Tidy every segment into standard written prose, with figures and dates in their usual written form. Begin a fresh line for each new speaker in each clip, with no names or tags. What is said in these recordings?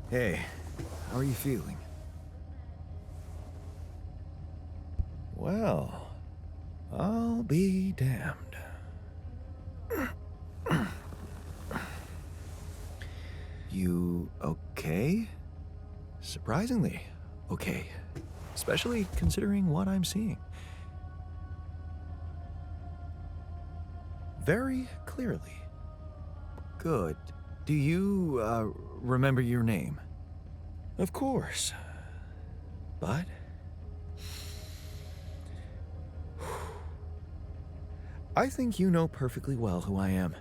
Hey, how are you feeling? Well, I'll be damned. You okay? Surprisingly, okay. Especially considering what I'm seeing. Very clearly. Good. Do you, remember your name? Of course. But... I think you know perfectly well who I am.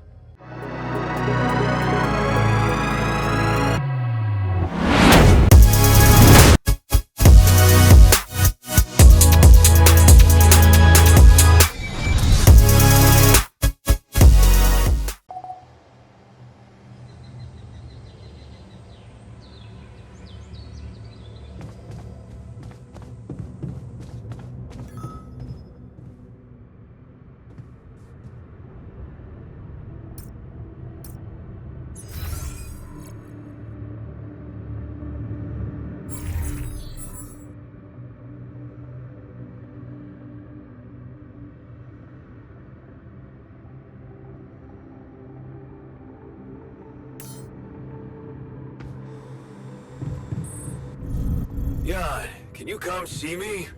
Jan, can you come see me?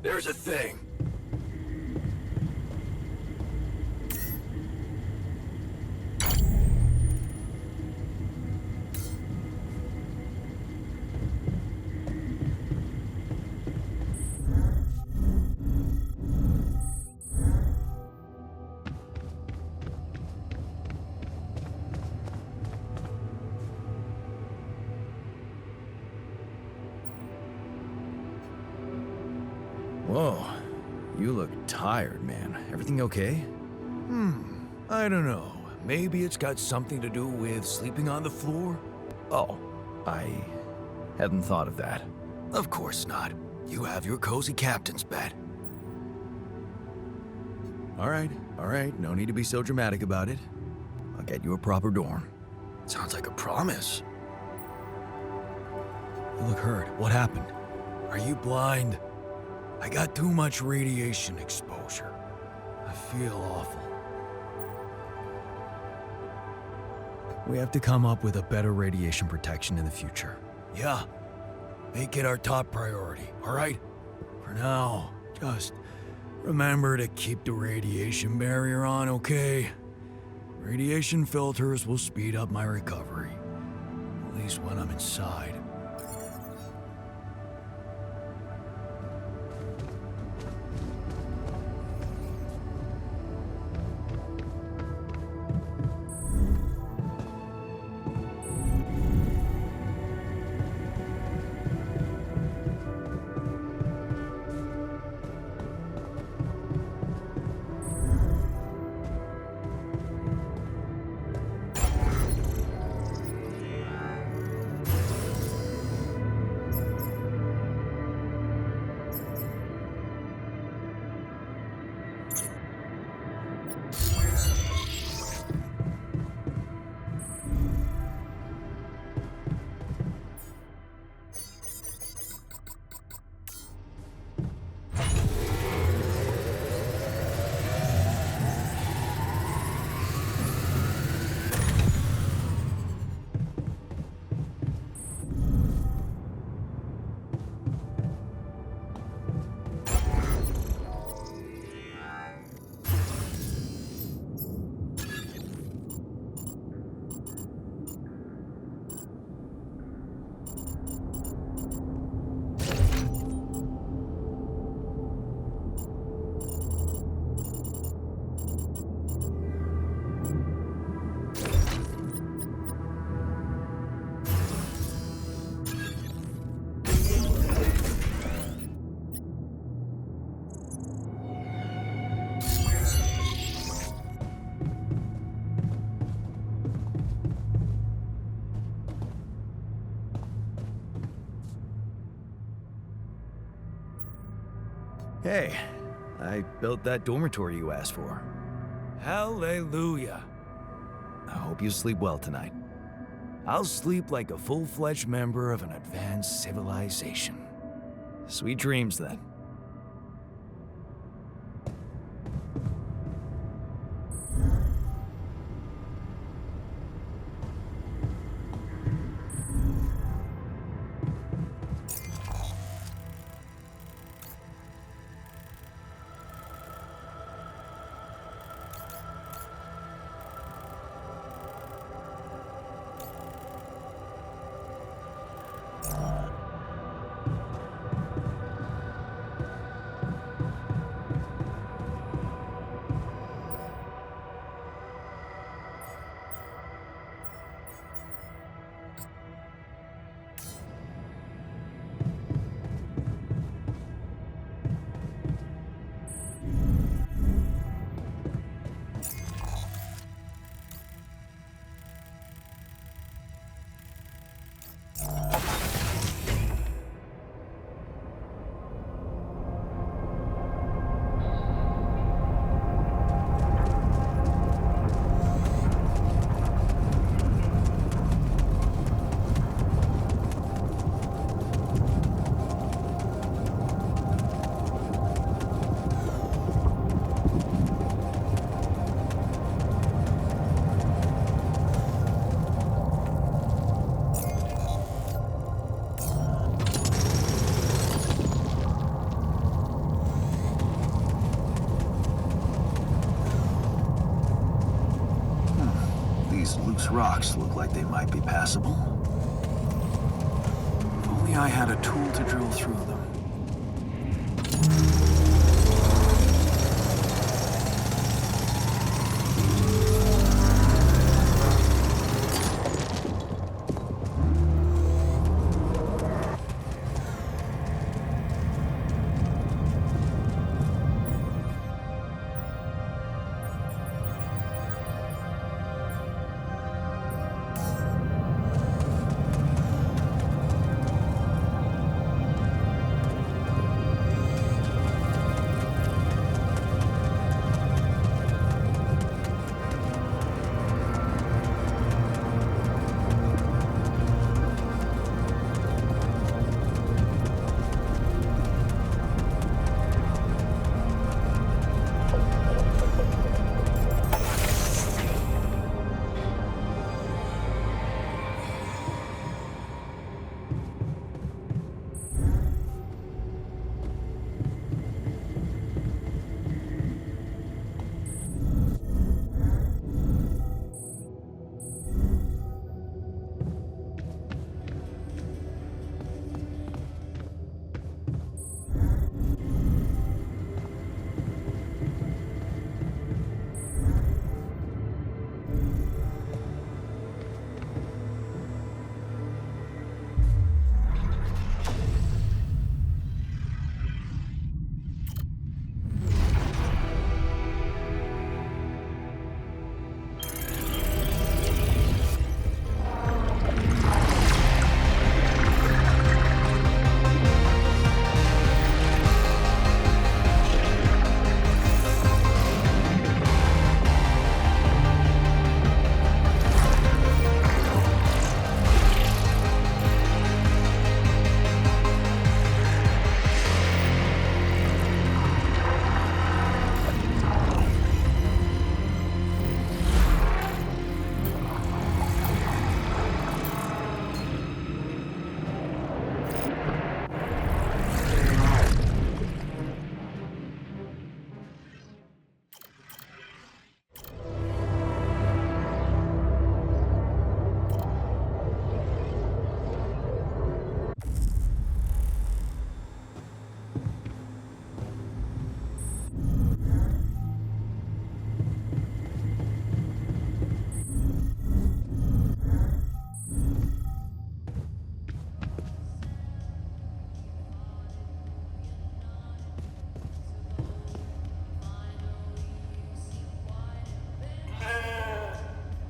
There's a thing.
Whoa, you look tired, man. Everything okay?
I don't know. Maybe it's got something to do with sleeping on the floor?
Oh, I hadn't thought of that.
Of course not. You have your cozy captain's bed.
All right, no need to be so dramatic about it. I'll get you a proper dorm.
Sounds like a promise.
You look hurt. What happened?
Are you blind? I got too much radiation exposure. I feel awful.
We have to come up with a better radiation protection in the future.
Yeah. Make it our top priority, all right? For now, just remember to keep the radiation barrier on, okay? Radiation filters will speed up my recovery. At least when I'm inside.
Hey, I built that dormitory you asked for.
Hallelujah.
I hope you sleep well tonight.
I'll sleep like a full-fledged member of an advanced civilization.
Sweet dreams, then.
These loose rocks look like they might be passable. If only I had a tool to drill through them.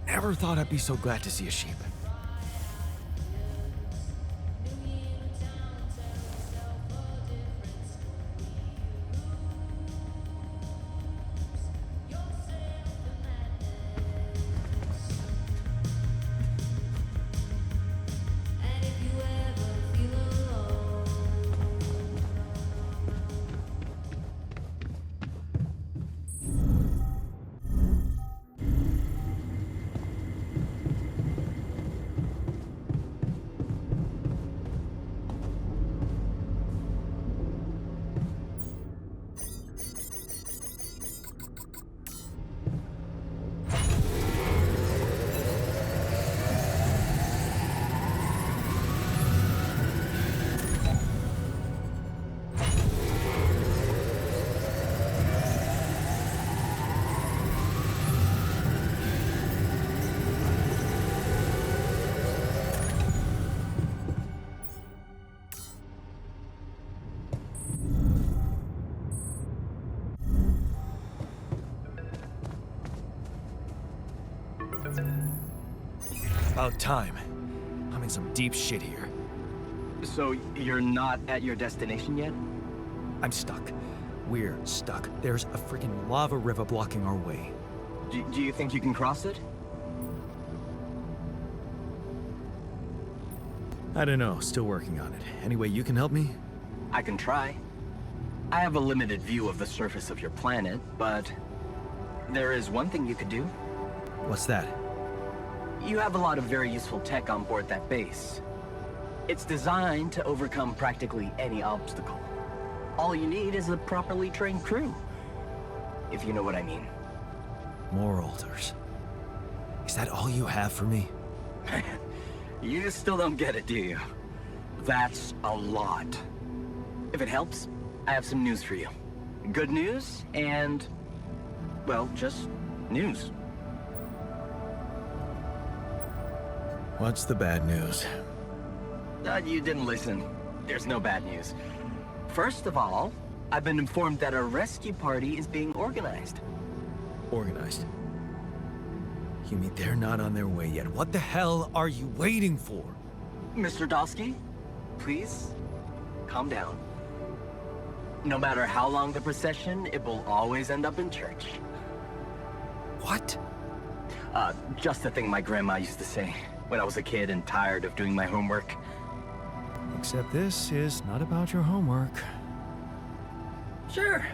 Never thought I'd be so glad to see a sheep.
About time. I'm in some deep shit here.
So you're not at your destination yet?
I'm stuck. We're stuck. There's a freaking lava river blocking our way.
Do you think you can cross it?
I don't know, still working on it. Anyway, you can help me?
I can try. I have a limited view of the surface of your planet, but there is one thing you could do.
What's that?
You have a lot of very useful tech on board that base. It's designed to overcome practically any obstacle. All you need is a properly trained crew, if you know what I mean.
More altars. Is that all you have for me?
You still don't get it, do you? That's a lot. If it helps, I have some news for you. Good news and, well, just news.
What's the bad news?
You didn't listen. There's no bad news. First of all, I've been informed that a rescue party is being organized.
Organized. You mean they're not on their way yet? What the hell are you waiting for?
Mr. Dosky, please, calm down. No matter how long the procession, it will always end up in church.
What?
Just a thing my grandma used to say when I was a kid and tired of doing my homework.
Except this is not about your homework.
Sure.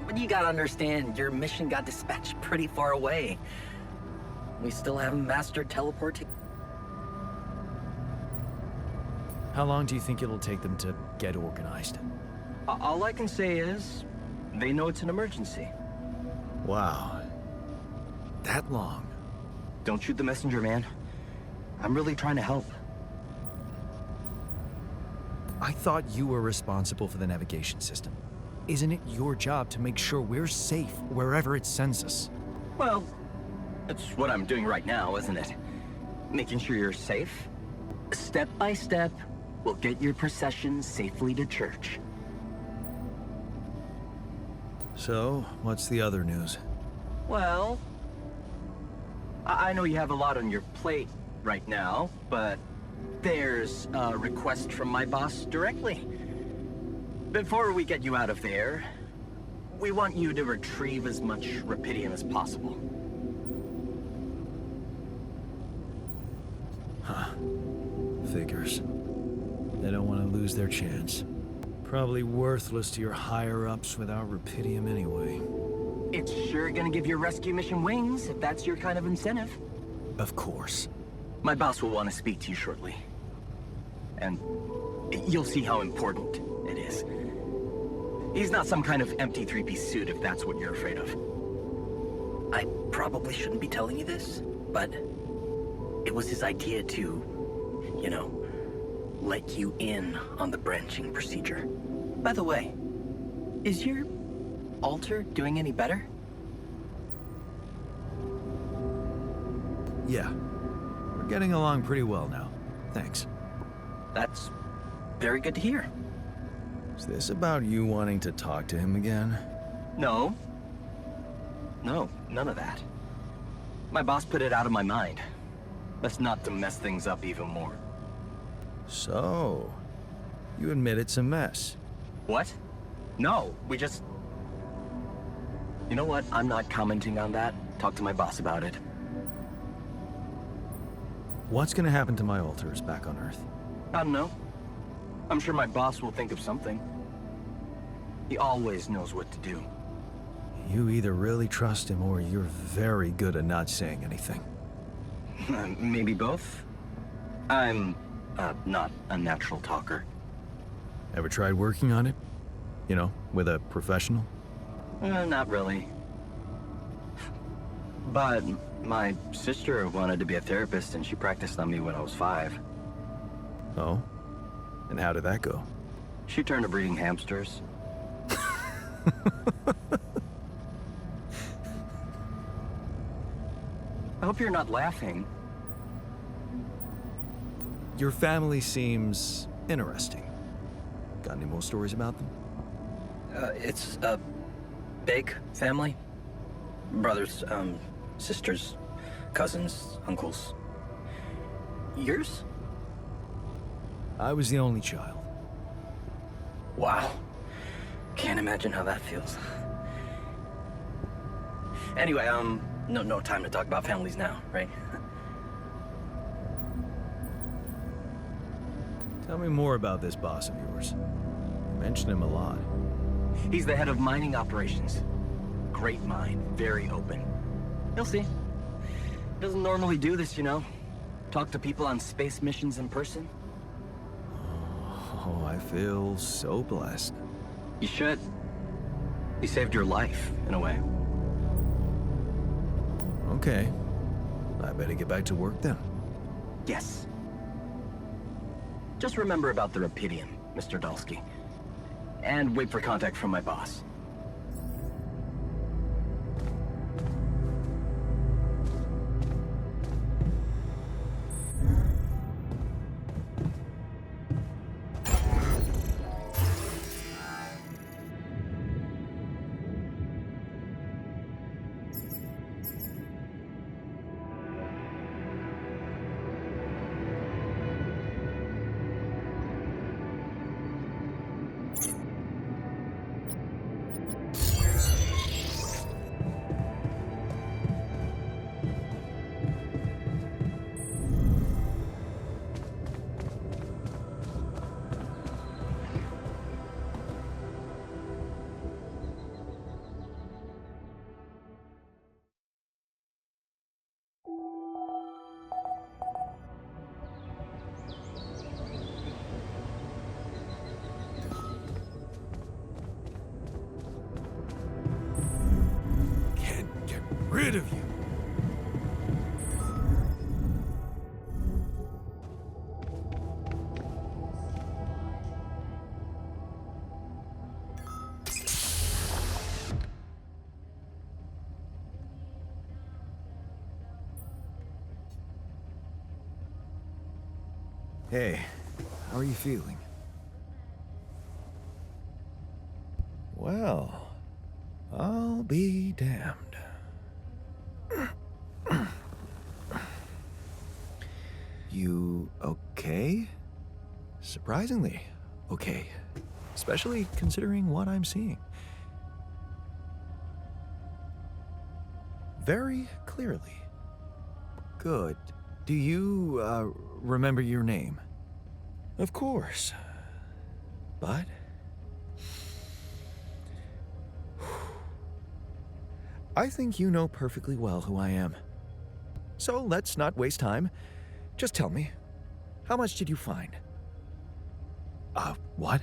But you gotta understand, your mission got dispatched pretty far away. We still haven't mastered teleporting.
How long do you think it'll take them to get organized?
All I can say is, they know it's an emergency.
Wow. That long?
Don't shoot the messenger, man. I'm really trying to help.
I thought you were responsible for the navigation system. Isn't it your job to make sure we're safe wherever it sends us?
Well, that's what I'm doing right now, isn't it? Making sure you're safe. Step by step, we'll get your procession safely to church.
So, what's the other news?
Well, I know you have a lot on your plate right now, but there's a request from my boss directly. Before we get you out of there, we want you to retrieve as much Rapidium as possible.
Figures. They don't want to lose their chance. Probably worthless to your higher-ups without Rapidium anyway.
It's sure gonna give your rescue mission wings, if that's your kind of incentive.
Of course.
My boss will want to speak to you shortly. And you'll see how important it is. He's not some kind of empty three-piece suit if that's what you're afraid of. I probably shouldn't be telling you this, but it was his idea to, you know, let you in on the branching procedure. By the way, is your altar doing any better?
Yeah. We're getting along pretty well now. Thanks.
That's very good to hear.
Is this about you wanting to talk to him again?
No. No, none of that. My boss put it out of my mind. Best not to mess things up even more.
So, you admit it's a mess.
What? No, we just... You know what? I'm not commenting on that. Talk to my boss about it.
What's gonna happen to my altars back on Earth?
I don't know. I'm sure my boss will think of something. He always knows what to do.
You either really trust him or you're very good at not saying anything.
Maybe both? I'm not a natural talker.
Ever tried working on it? You know, with a professional?
Not really. But my sister wanted to be a therapist and she practiced on me when I was 5.
Oh? And how did that go?
She turned to breeding hamsters. I hope you're not laughing.
Your family seems interesting. Got any more stories about them?
It's a big family. Brothers, sisters, cousins, uncles. Yours?
I was the only child.
Wow. Can't imagine how that feels. Anyway, no time to talk about families now, right?
Tell me more about this boss of yours. You mention him a lot.
He's the head of mining operations. Great mind, very open. You'll see. Doesn't normally do this, you know. Talk to people on space missions in person.
Oh, I feel so blessed.
You should. He saved your life, in a way.
Okay. I better get back to work then.
Yes. Just remember about the Rapidium, Mr. Dalsky. And wait for contact from my boss.
Can't get rid of you.
Hey, how are you feeling? Well, I'll be damned. You okay? Surprisingly, okay. Especially considering what I'm seeing. Very clearly. Good. Do you, remember your name? Of course. But... I think you know perfectly well who I am. So let's not waste time. Just tell me, how much did you find? What?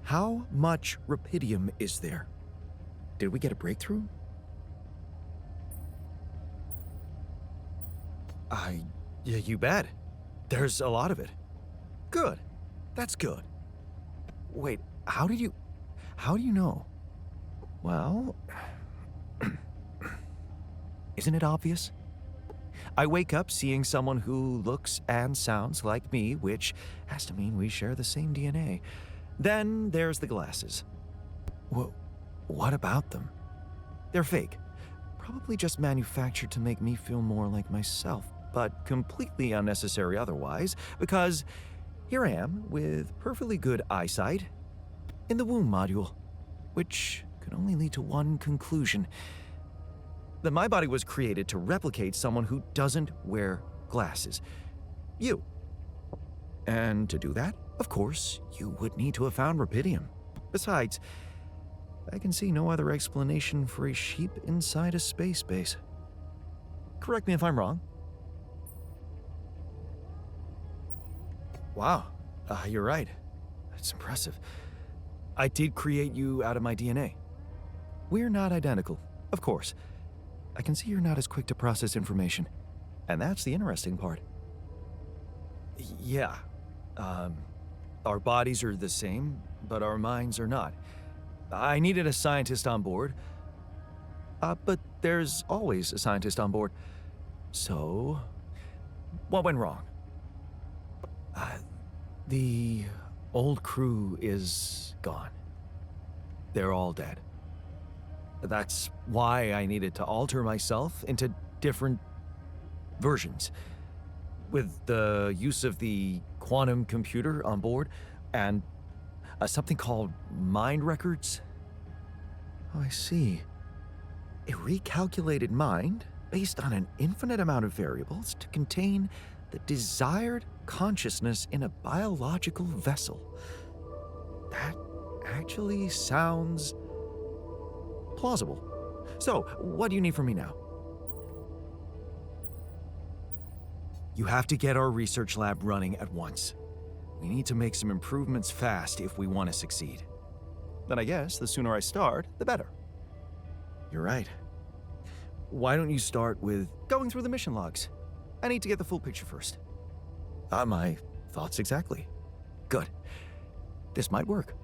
How much Rapidium is there? Did we get a breakthrough? Yeah, you bet. There's a lot of it. Good. That's good. Wait, how do you know? Well, isn't it obvious? I wake up seeing someone who looks and sounds like me, which has to mean we share the same DNA. Then there's the glasses. What about them? They're fake. Probably just manufactured to make me feel more like myself, but completely unnecessary otherwise, because here I am with perfectly good eyesight in the womb module, which can only lead to one conclusion: that my body was created to replicate someone who doesn't wear glasses. You. And to do that, of course, you would need to have found Rapidium. Besides, I can see no other explanation for a sheep inside a space base. Correct me if I'm wrong. Wow, you're right. That's impressive. I did create you out of my DNA. We're not identical, of course. I can see you're not as quick to process information, and that's the interesting part. Yeah, our bodies are the same, but our minds are not. I needed a scientist on board, but there's always a scientist on board. So, what went wrong? The old crew is gone. They're all dead. That's why I needed to alter myself into different versions. with the use of the quantum computer on board and something called mind records. Oh, I see. A recalculated mind based on an infinite amount of variables to contain the desired consciousness in a biological vessel. That actually sounds plausible. So, what do you need from me now? You have to get our research lab running at once. We need to make some improvements fast if we want to succeed. Then I guess the sooner I start, the better. You're right. Why don't you start with going through the mission logs? I need to get the full picture first. My thoughts exactly. Good. This might work.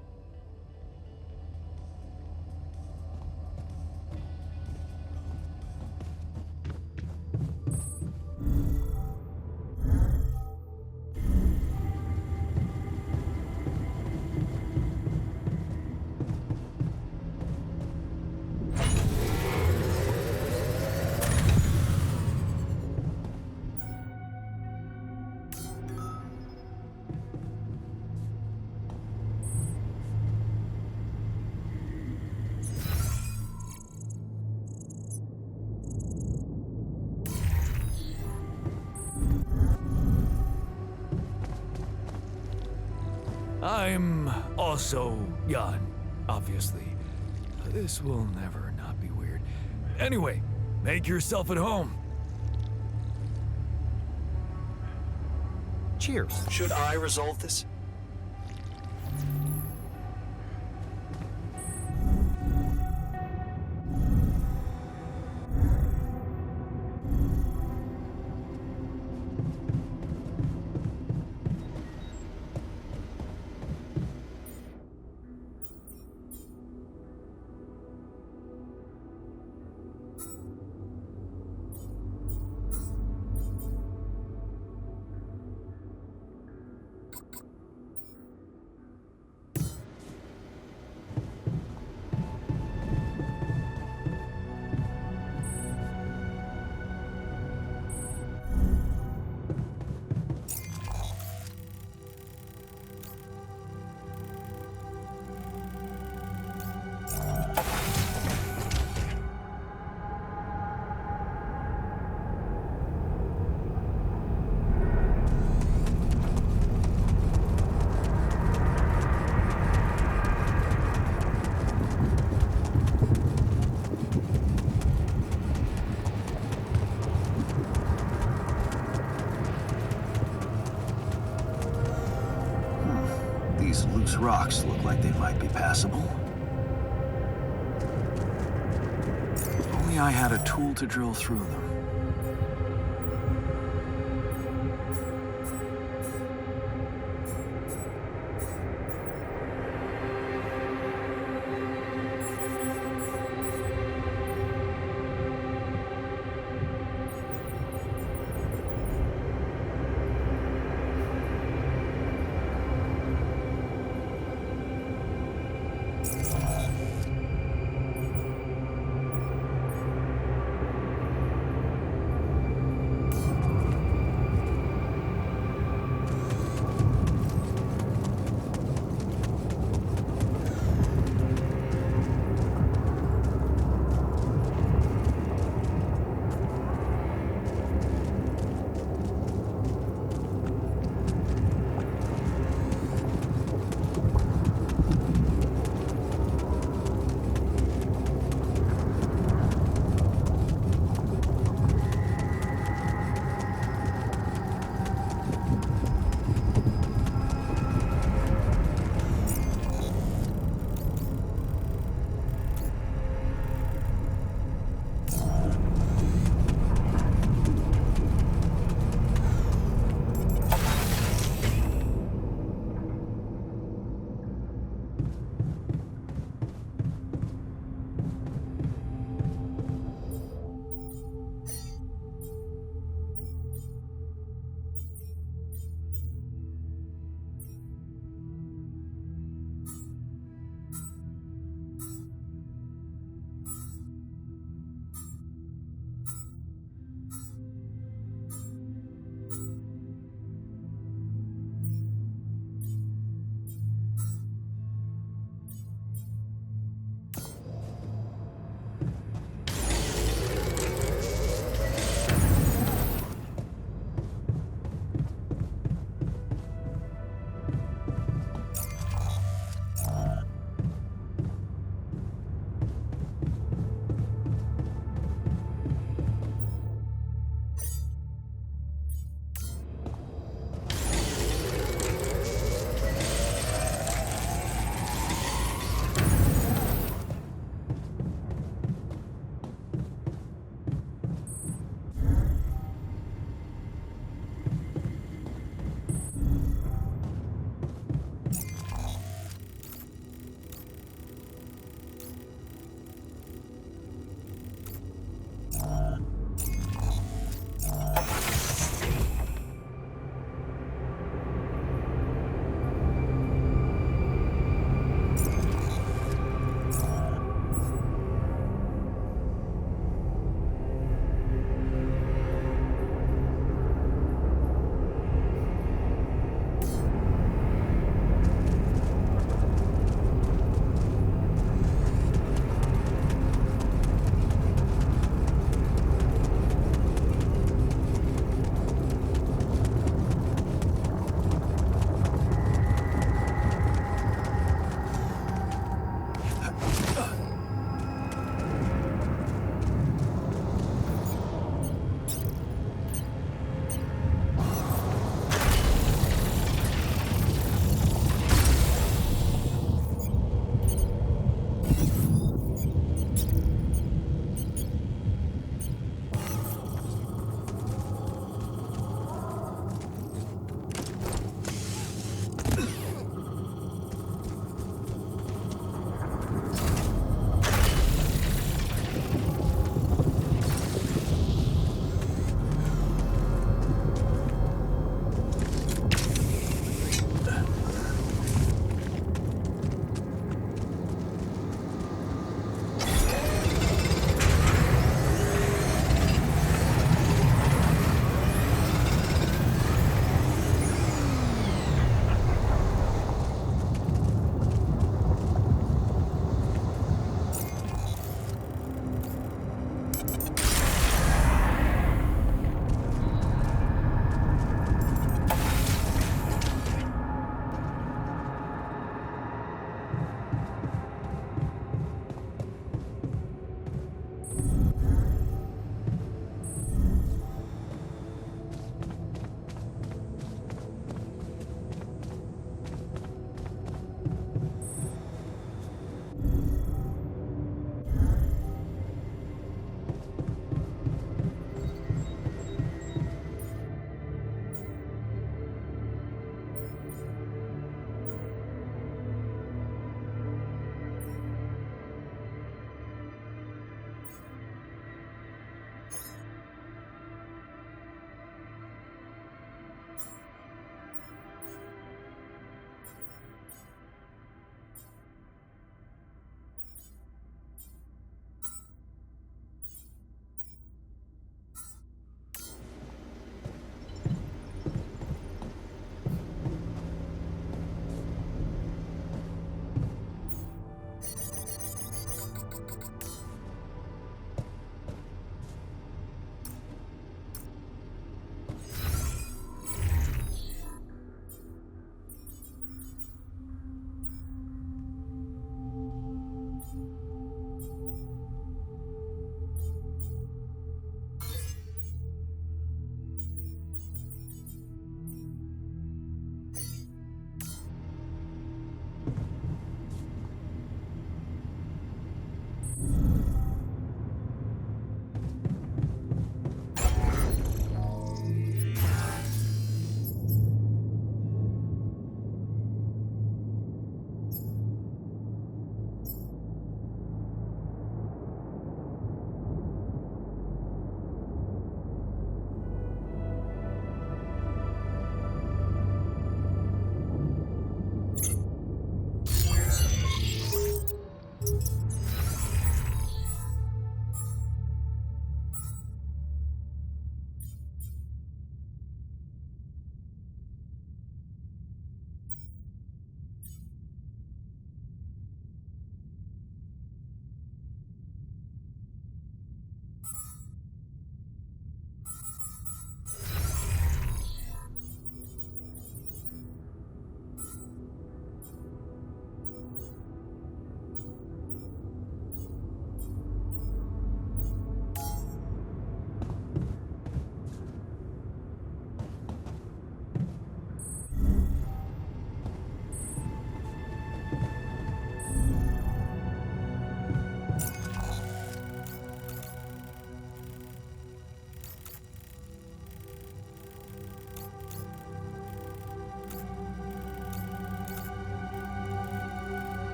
I'm also Jan, obviously. This will never not be weird. Anyway, make yourself at home.
Cheers.
Should I resolve this? These loose rocks look like they might be passable. If only I had a tool to drill through them.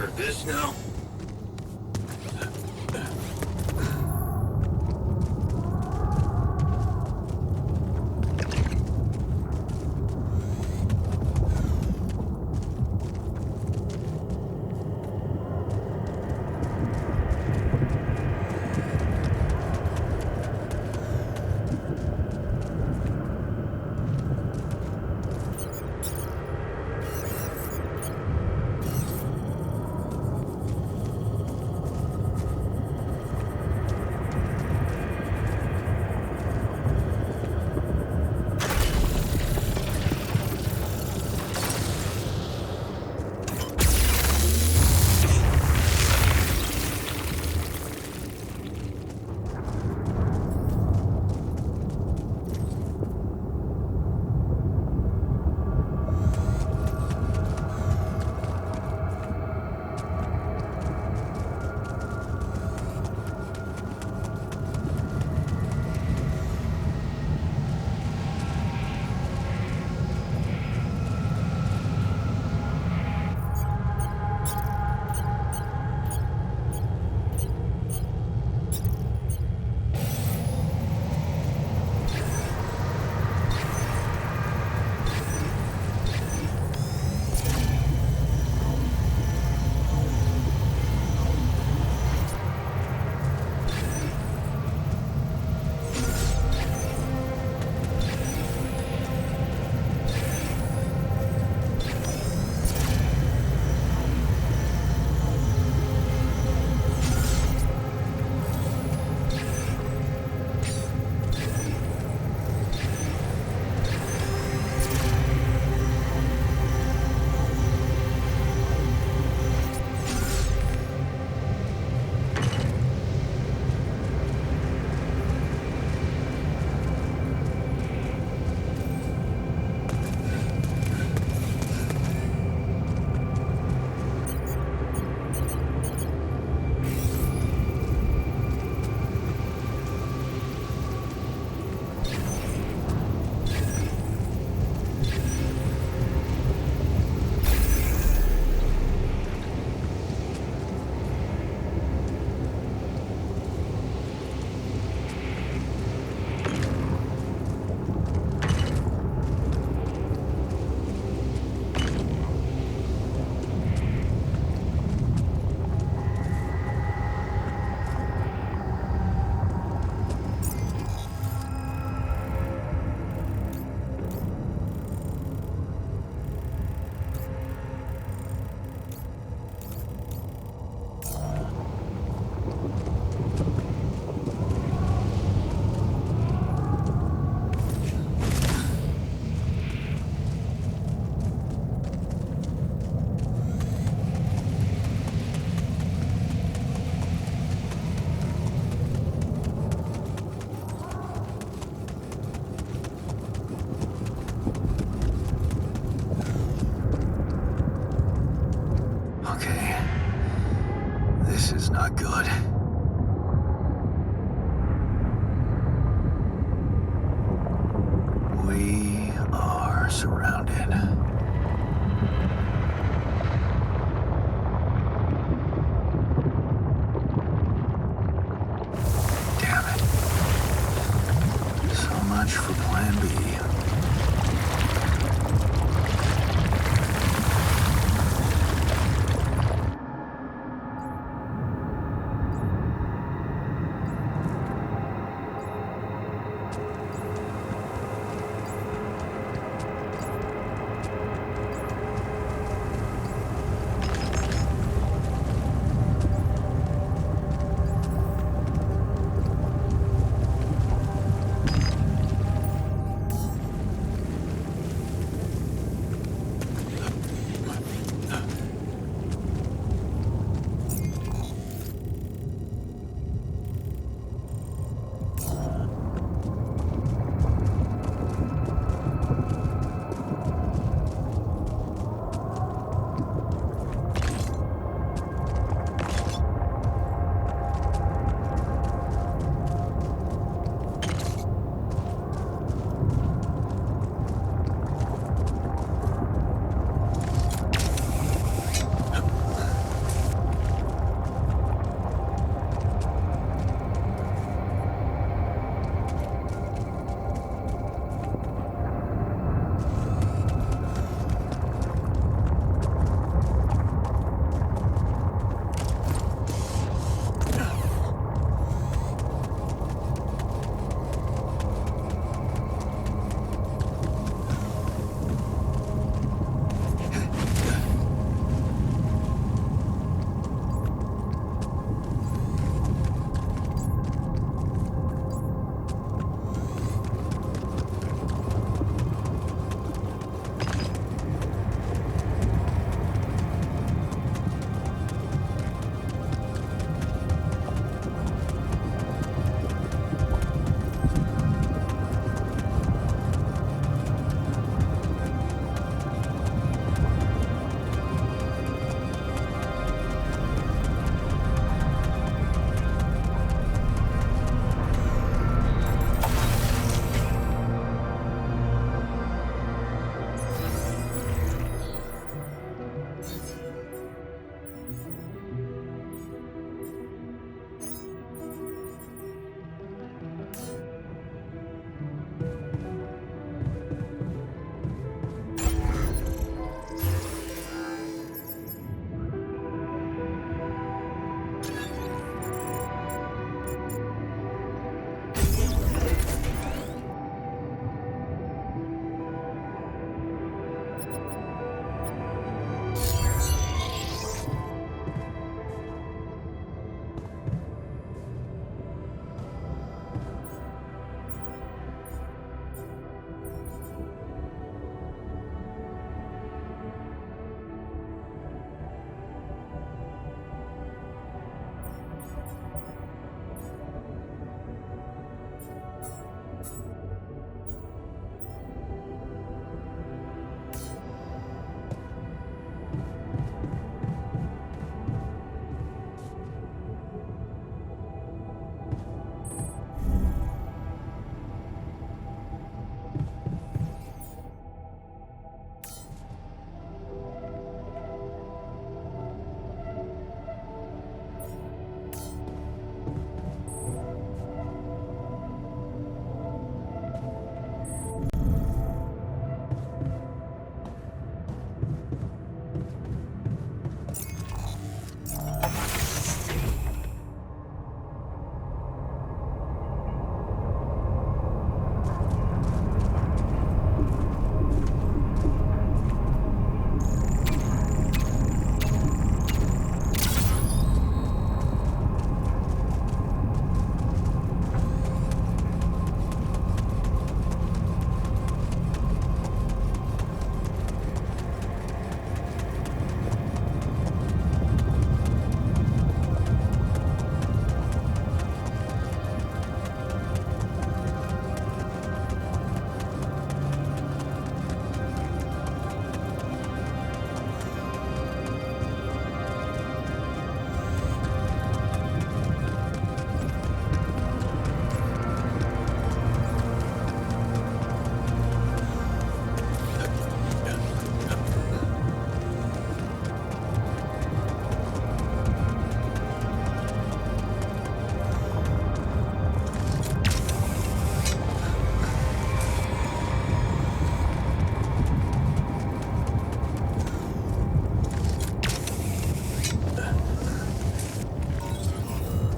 heard this now?
not good. We are surrounded. Damn it. So much for Plan B.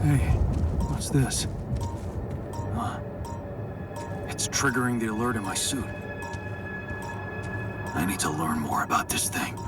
Hey, what's this?
It's triggering the alert in my suit. I need to learn more about this thing.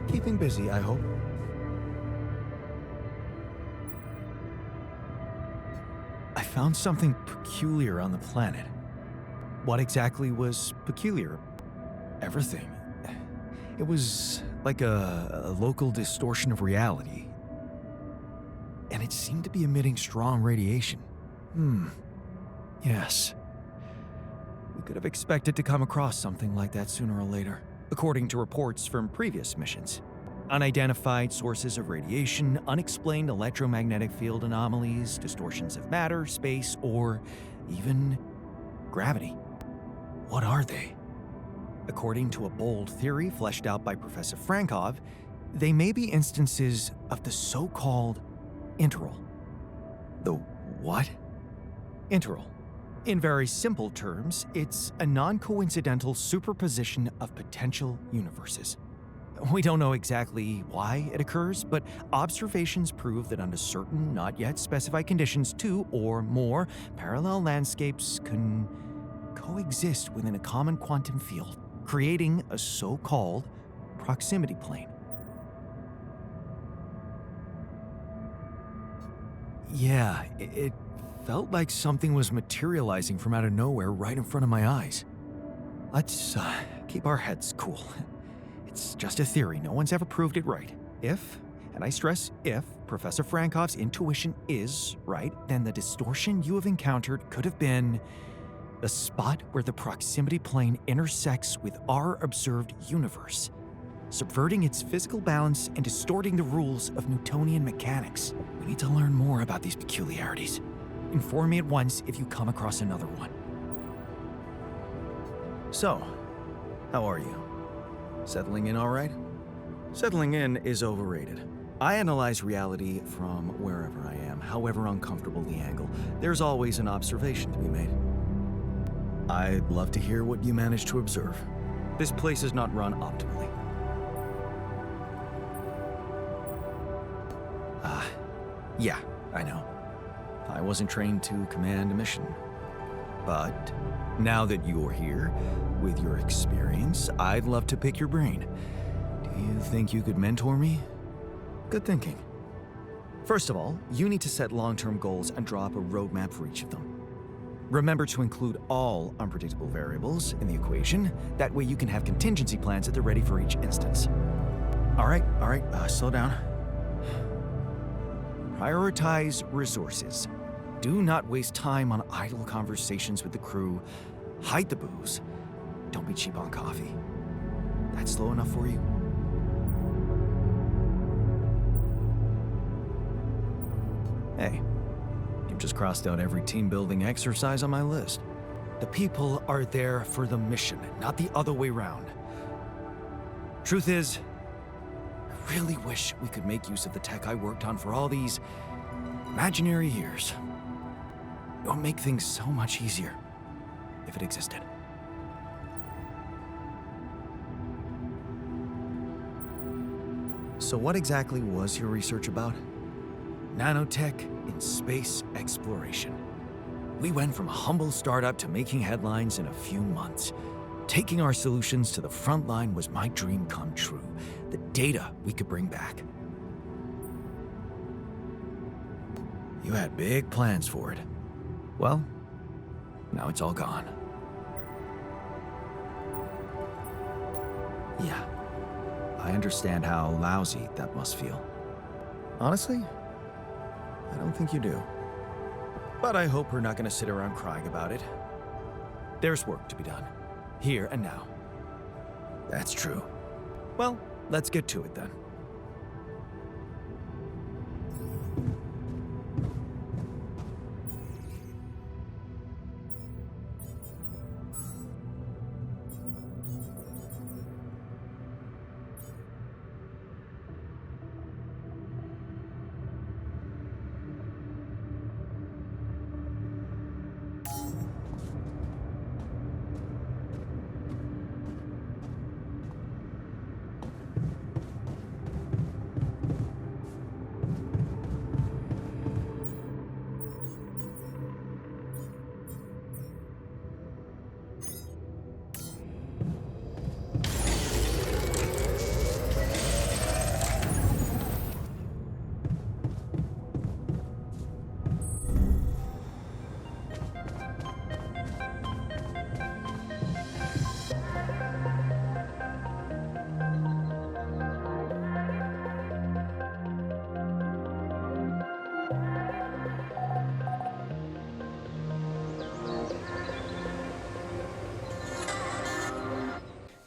Keeping busy, I hope. I found something peculiar on the planet. What exactly was peculiar? Everything. It was like a local distortion of reality. And it seemed to be emitting strong radiation. Yes. We could have expected to come across something like that sooner or later, according to reports from previous missions. Unidentified sources of radiation, unexplained electromagnetic field anomalies, distortions of matter, space, or even gravity. What are they? According to a bold theory fleshed out by Professor Frankov, they may be instances of the so-called interral. The what? Interral. In very simple terms, it's a non-coincidental superposition of potential universes. We don't know exactly why it occurs, but observations prove that under certain, not yet specified conditions, two or more parallel landscapes can coexist within a common quantum field, creating a so-called proximity plane. Yeah, it felt like something was materializing from out of nowhere right in front of my eyes. Let's keep our heads cool. It's just a theory. No one's ever proved it right. If, and I stress if, Professor Frankov's intuition is right, then the distortion you have encountered could have been the spot where the proximity plane intersects with our observed universe, subverting its physical balance and distorting the rules of Newtonian mechanics. We need to learn more about these peculiarities. Inform me at once if you come across another one. So, how are you? Settling in all right? Settling in is overrated. I analyze reality from wherever I am, however uncomfortable the angle. There's always an observation to be made. I'd love to hear what you managed to observe. This place is not run optimally. Yeah, I know. I wasn't trained to command a mission. But now that you're here, with your experience, I'd love to pick your brain. Do you think you could mentor me? Good thinking. First of all, you need to set long-term goals and draw up a roadmap for each of them. Remember to include all unpredictable variables in the equation. That way you can have contingency plans at the ready for each instance. All right, slow down. Prioritize resources. Do not waste time on idle conversations with the crew. Hide the booze. Don't be cheap on coffee. That's slow enough for you? Hey, you've just crossed out every team-building exercise on my list. The people are there for the mission, not the other way around. Truth is, I really wish we could make use of the tech I worked on for all these imaginary years. It would make things so much easier if it existed. So what exactly was your research about? Nanotech in space exploration. We went from a humble startup to making headlines in a few months. Taking our solutions to the front line was my dream come true. The data we could bring back. You had big plans for it. Well, now it's all gone. Yeah, I understand how lousy that must feel. Honestly, I don't think you do. But I hope we're not going to sit around crying about it. There's work to be done, here and now. That's true. Well, let's get to it then.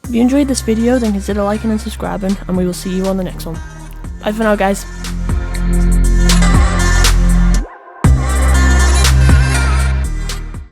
If you enjoyed this video, then consider liking and subscribing, and we will see you on the next one. Bye for now, guys.